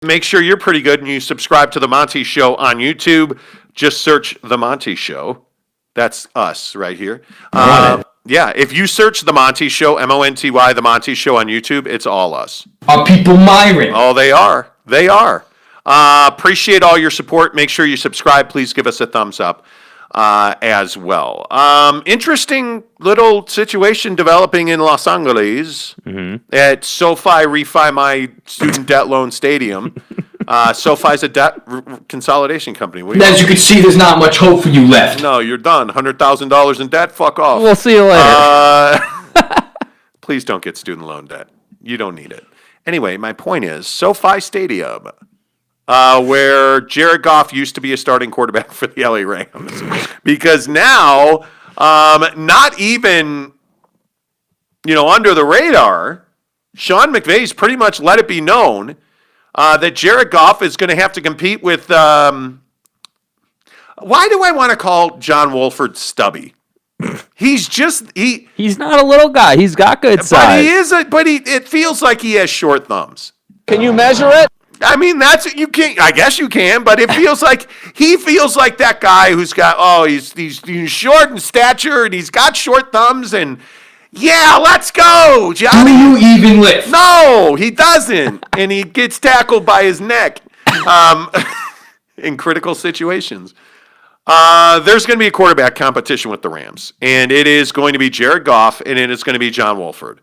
make sure you're pretty good and you subscribe to The Monty Show on YouTube. Just search The Monty Show. That's us right here. Yeah, if you search The Monty Show, Monty, The Monty Show on YouTube, it's all us. Are people Myron? Oh, they are. They are. Appreciate all your support. Make sure you subscribe. Please give us a thumbs up as well. Interesting little situation developing in Los Angeles at SoFi Refi, my student debt loan stadium. SoFi's a debt consolidation company. As you can see, there's not much hope for you left. No, you're done. $100,000 in debt. Fuck off. We'll see you later. Please don't get student loan debt. You don't need it. Anyway, my point is SoFi Stadium, where Jared Goff used to be a starting quarterback for the LA Rams, because now, not even, under the radar, Sean McVay's pretty much let it be known that Jared Goff is going to have to compete with. Why do I want to call John Wolford stubby? He's not a little guy. He's got good size. But it feels like he has short thumbs. Can you measure it? I mean, you can't. I guess you can, but it feels like he feels like that guy who's got. He's short in stature and he's got short thumbs and. Yeah, let's go, Johnny. Do you even lift? No, he doesn't, and he gets tackled by his neck in critical situations. There's going to be a quarterback competition with the Rams, and it is going to be Jared Goff, and it is going to be John Wolford.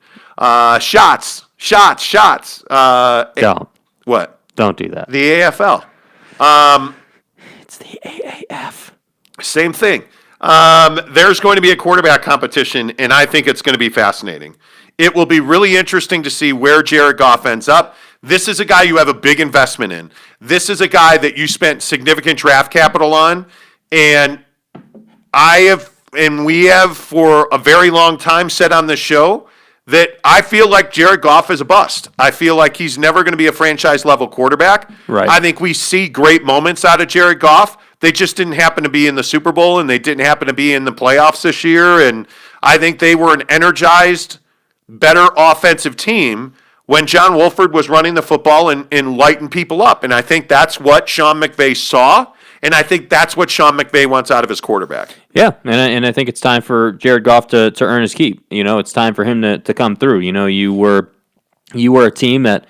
Shots. Don't. What? Don't do that. The AFL. It's the AAF. Same thing. There's going to be a quarterback competition, and I think it's going to be fascinating. It will be really interesting to see where Jared Goff ends up. This is a guy you have a big investment in. This is a guy that you spent significant draft capital on, and we have for a very long time said on this show that I feel like Jared Goff is a bust. I feel like he's never going to be a franchise-level quarterback. Right. I think we see great moments out of Jared Goff. They just didn't happen to be in the Super Bowl, and they didn't happen to be in the playoffs this year. And I think they were an energized, better offensive team when John Wolford was running the football and lighting people up. And I think that's what Sean McVay saw, and I think that's what Sean McVay wants out of his quarterback. Yeah, and I think it's time for Jared Goff to earn his keep. It's time for him to come through. You were a team that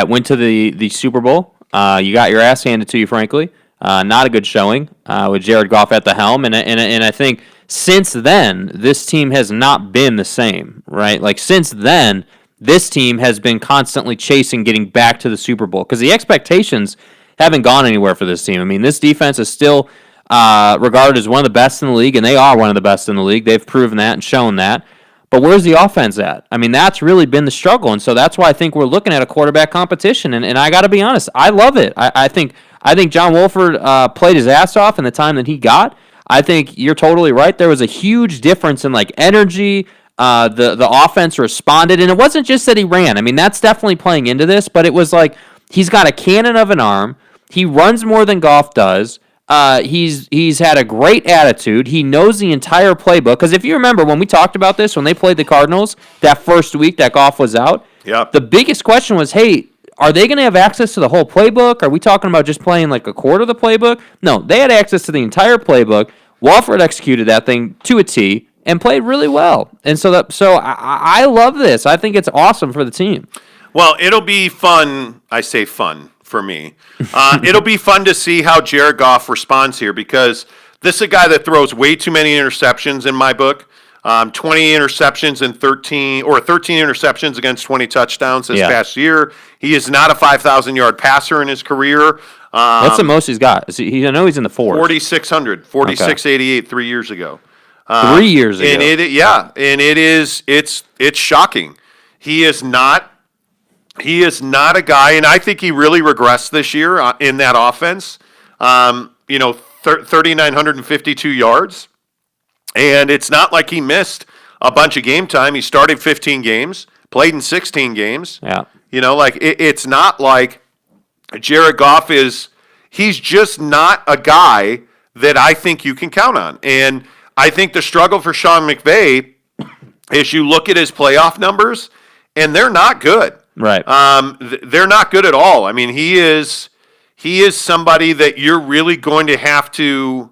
went to the Super Bowl. You got your ass handed to you, frankly. Not a good showing with Jared Goff at the helm, and I think since then this team has not been the same, right? Like since then, this team has been constantly chasing getting back to the Super Bowl because the expectations haven't gone anywhere for this team. I mean, this defense is still regarded as one of the best in the league, and they are one of the best in the league. They've proven that and shown that. But where's the offense at? I mean, that's really been the struggle, and so that's why I think we're looking at a quarterback competition. And I got to be honest, I love it. I think John Wolford played his ass off in the time that he got. I think you're totally right. There was a huge difference in energy. The offense responded, and it wasn't just that he ran. I mean, that's definitely playing into this, but it was like he's got a cannon of an arm. He runs more than Goff does. He's had a great attitude. He knows the entire playbook. Because if you remember when we talked about this, when they played the Cardinals that first week that Goff was out, the biggest question was, hey, are they going to have access to the whole playbook? Are we talking about just playing a quarter of the playbook? No, they had access to the entire playbook. Wolford executed that thing to a T and played really well. And so I love this. I think it's awesome for the team. Well, it'll be fun. I say fun for me. It'll be fun to see how Jared Goff responds here because this is a guy that throws way too many interceptions in my book. 20 interceptions and 13 interceptions against 20 touchdowns this past year. He is not a 5,000-yard passer in his career. What's the most he's got? I know he's in the 4s. 4,600, 4,688 3 years ago. 3 years ago. And it's shocking. He is not a guy, and I think he really regressed this year in that offense. 3,952 yards. And it's not like he missed a bunch of game time. He started 15 games, played in 16 games. Yeah. It's not like Jared Goff he's just not a guy that I think you can count on. And I think the struggle for Sean McVay is you look at his playoff numbers, and they're not good. Right. They're not good at all. I mean, he is somebody that you're really going to have to.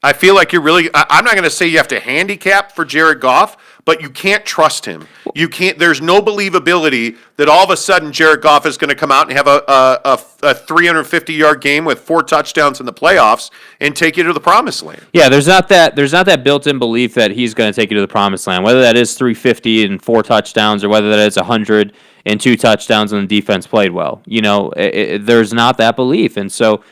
I feel like you're really. I'm not going to say you have to handicap for Jared Goff, but you can't trust him. You can't. There's no believability that all of a sudden Jared Goff is going to come out and have a 350-yard game with 4 touchdowns in the playoffs and take you to the promised land. Yeah, there's not that built-in belief that he's going to take you to the promised land. Whether that is 350 and 4 touchdowns, or whether that is 100 and 2 touchdowns and the defense played well, there's not that belief. And so,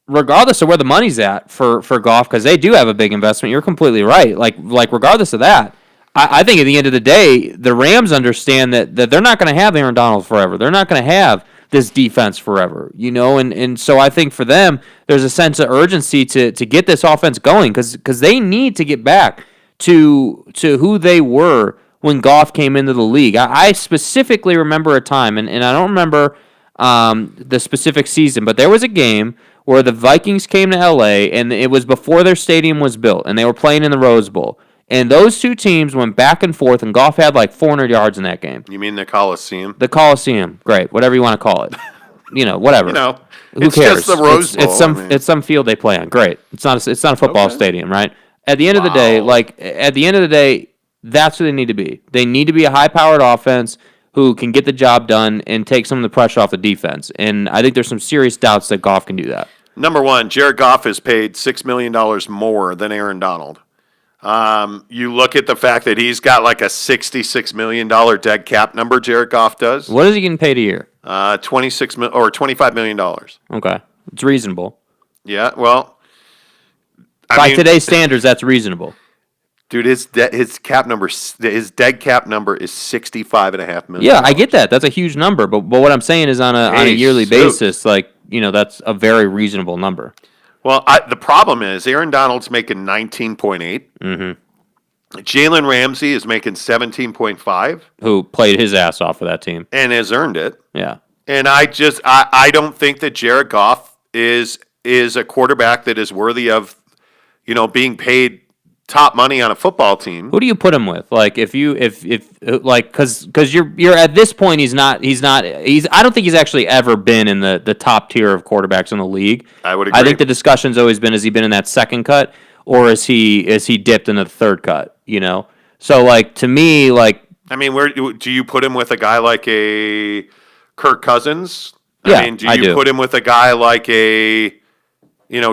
regardless of where the money's at for Goff, because they do have a big investment, you're completely right. Like regardless of that, I think at the end of the day, the Rams understand that they're not going to have Aaron Donald forever. They're not going to have this defense forever, and so I think for them, there's a sense of urgency to get this offense going because they need to get back to who they were when Goff came into the league. I specifically remember a time, and I don't remember the specific season, but there was a game where the Vikings came to LA, and it was before their stadium was built, and they were playing in the Rose Bowl. And those two teams went back and forth, and Goff had like 400 yards in that game. You mean the Coliseum? The Coliseum, great, whatever you want to call it. Whatever. Who it's cares? Just the Rose Bowl. It's some field they play on. Great. It's not a football stadium, right? At the end of the day, that's who they need to be. They need to be a high-powered offense who can get the job done and take some of the pressure off the defense. And I think there's some serious doubts that Goff can do that. Number one, Jared Goff is paid $6 million more than Aaron Donald. You look at the fact that he's got like a $66 million dead cap number, Jared Goff does. What is he getting paid a year? $25 million. Okay. It's reasonable. Yeah, well. By today's standards, that's reasonable. Dude, his dead cap number is $65.5 million. Yeah, I get that. That's a huge number. But what I'm saying is on a yearly basis, that's a very reasonable number. Well, the problem is Aaron Donald's making 19.8. Mm-hmm. Jalen Ramsey is making 17.5. Who played his ass off for that team and has earned it. Yeah. And I don't think that Jared Goff is a quarterback that is worthy of, being paid top money on a football team. Who do you put him with? Like because you're at this point I don't think he's actually ever been in the top tier of quarterbacks in the league. I would agree. I think the discussion's always been, has he been in that second cut or is he dipped in the third cut, So to me, where do you put him with a guy like a Kirk Cousins? I do put him with a guy like a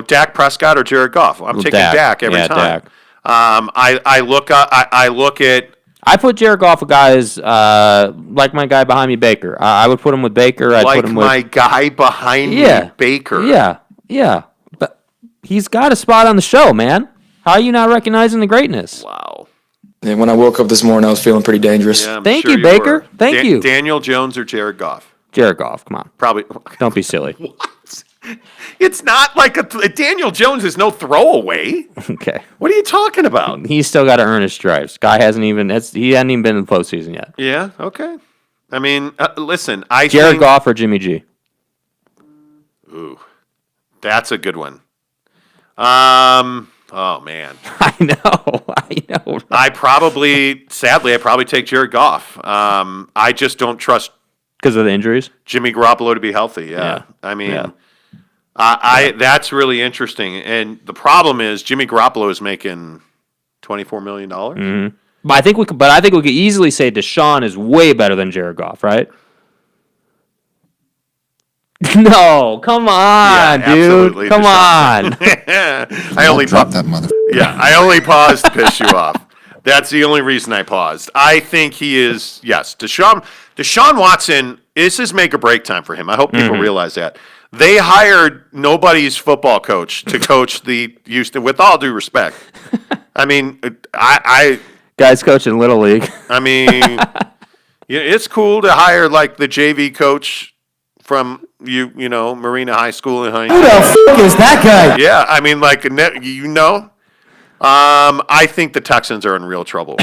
Dak Prescott or Jared Goff? I'm taking Dak every time. Dak. I look at. I put Jared Goff with guys like my guy behind me, Baker. I would put him with Baker. I'd put him with my guy behind me, Baker. Yeah. But he's got a spot on the show, man. How are you not recognizing the greatness? Wow. And when I woke up this morning, I was feeling pretty dangerous. Yeah, Thank you, Baker. Were. Thank you. Daniel Jones or Jared Goff? Jared Goff, come on. Probably. Don't be silly. What? It's not like Daniel Jones is no throwaway. Okay. What are you talking about? He's still got to earn his stripes. Guy hasn't even been in the postseason yet. Yeah. Okay. I mean, listen. Jared Goff or Jimmy G? Ooh, that's a good one. Oh man. I know. Sadly, I probably take Jared Goff. I just don't trust because of the injuries. Jimmy Garoppolo to be healthy. Yeah. I mean. Yeah. That's really interesting, and the problem is Jimmy Garoppolo is making $24 million. Mm-hmm. But I think we could easily say Deshaun is way better than Jared Goff, right? No, come on, dude, come on. I only dropped that mother. Yeah, I only paused to piss you off. That's the only reason I paused. I think he is Deshaun Watson. This is make or break time for him. I hope people realize that. They hired nobody's football coach to coach the Houston, with all due respect. I mean, guys coaching Little League. I mean, it's cool to hire like the JV coach from Marina High School in Huntington. Who the fuck is that guy? Yeah, I mean, I think the Texans are in real trouble.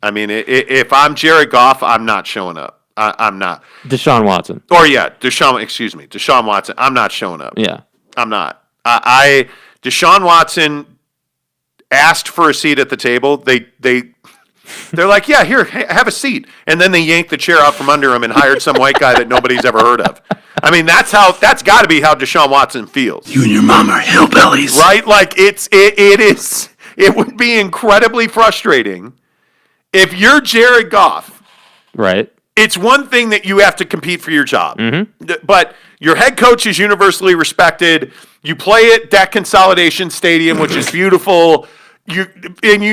I mean, if I'm Jared Goff, I'm not showing up. I'm not. Deshaun Watson. Deshaun Watson. I'm not showing up. Yeah. I'm not. Deshaun Watson asked for a seat at the table. They They're like, yeah, here, have a seat. And then they yanked the chair out from under him and hired some white guy that nobody's ever heard of. I mean, that's got to be how Deshaun Watson feels. You and your mom are hillbillies. Right? Like, it would be incredibly frustrating if you're Jared Goff. Right. It's one thing that you have to compete for your job, but your head coach is universally respected. You play at Debt Consolidation Stadium, which is beautiful. You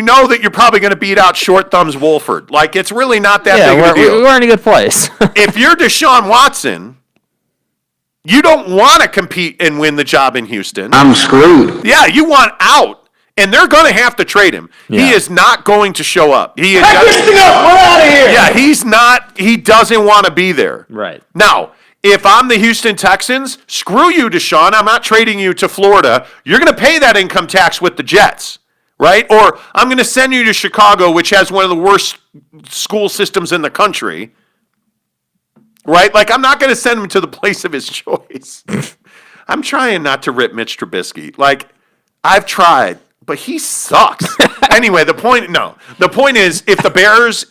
know that you're probably going to beat out Short Thumbs Wolford. Like, it's really not that big of a deal. We're in a good place. If you're Deshaun Watson, you don't want to compete and win the job in Houston. I'm screwed. Yeah, you want out. And they're going to have to trade him. Yeah. He is not going to show up. He is Pack this thing up. We're out of here. Yeah, he's not. He doesn't want to be there. Right. Now, if I'm the Houston Texans, screw you, Deshaun. I'm not trading you to Florida. You're going to pay that income tax with the Jets, right? Or I'm going to send you to Chicago, which has one of the worst school systems in the country, right? Like, I'm not going to send him to the place of his choice. I'm trying not to rip Mitch Trubisky. Like, I've tried. But he sucks. Anyway, the point is, if the Bears,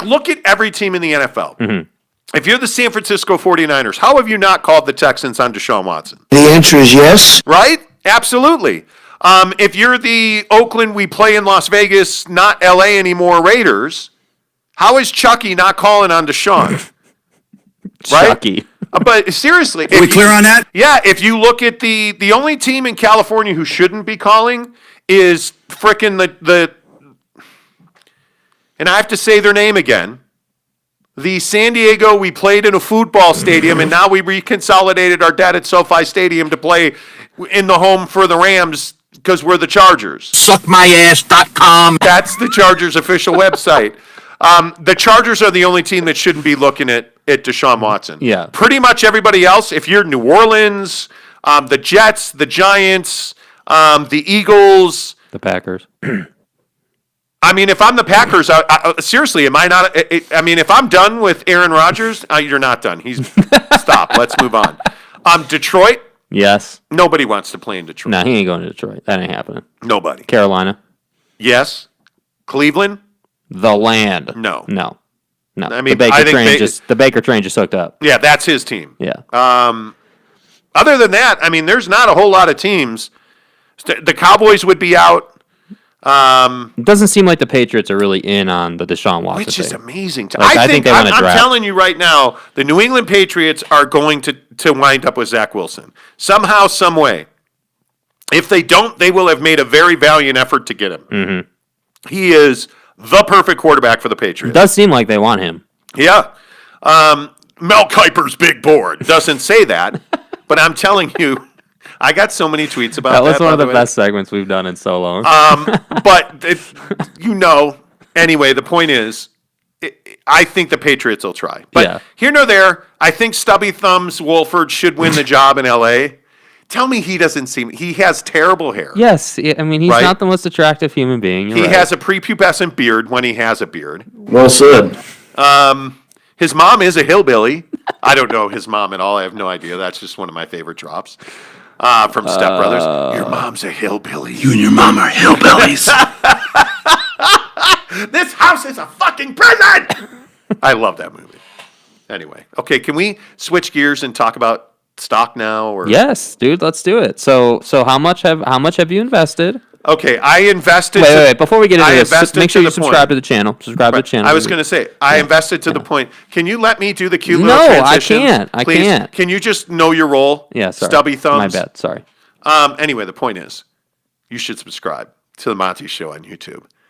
look at every team in the NFL. Mm-hmm. If you're the San Francisco 49ers, how have you not called the Texans on Deshaun Watson? The answer is yes. Right? Absolutely. If you're the Oakland, we play in Las Vegas, not LA anymore, Raiders, how is Chucky not calling on Deshaun? Right? Chucky. But seriously. Are we clear on that? Yeah, if you look at the only team in California who shouldn't be calling is frickin' the and I have to say their name again. The San Diego, we played in a football stadium, and now we reconsolidated our debt at SoFi Stadium to play in the home for the Rams because we're the Chargers. Suckmyass.com. That's the Chargers' official website. The Chargers are the only team that shouldn't be looking at Deshaun Watson. Yeah. Pretty much everybody else, if you're New Orleans, the Jets, the Giants, the Eagles. The Packers. I mean, if I'm the Packers, seriously, am I not? I mean, if I'm done with Aaron Rodgers, you're not done. Stop. Let's move on. Detroit. Yes. Nobody wants to play in Detroit. No, he ain't going to Detroit. That ain't happening. Nobody. Carolina. Yes. Cleveland. The land. No. I mean, the Baker train just hooked up. Yeah, that's his team. Yeah. Other than that, I mean, there's not a whole lot of teams. The Cowboys would be out. It doesn't seem like the Patriots are really in on the Deshaun Watson Which is thing. amazing. I think they want to I'm draft. telling you right now, the New England Patriots are going to wind up with Zach Wilson. Somehow, some way. If they don't, they will have made a very valiant effort to get him. Mm-hmm. He is the perfect quarterback for the Patriots. It does seem like they want him. Yeah. Mel Kiper's big board doesn't say that, but I'm telling you, I got so many tweets about that. That was one of the way. best segments we've done in so long. But, anyway, the point is, I think the Patriots will try. But Yeah. here nor there, I think Stubby Thumbs Wolford should win the job in L.A. Tell me he has terrible hair. Yes. I mean, he's Right? not the most attractive human being. He has a prepubescent beard when he has a beard. Well said. His mom is a hillbilly. I don't know his mom at all. I have no idea. That's just one of my favorite drops from Step Brothers. Your mom's a hillbilly. You and your mom are hillbillies. This house is a fucking prison. I love that movie. Anyway, okay, can we switch gears and talk about stock now? Or Yes, dude. Let's do it. So how much have you invested? Okay, I invested. Wait. Before we get into I this, invested make sure to you the subscribe point. to the channel. Subscribe to the channel. I was going to say, I invested to the point. Can you let me do the cute little No, I transition? can't. I Please? can't. Can you just know your role? Yeah, sorry. Stubby thumbs. My bad. Sorry. Anyway, the point is, you should subscribe to the Monty Show on YouTube.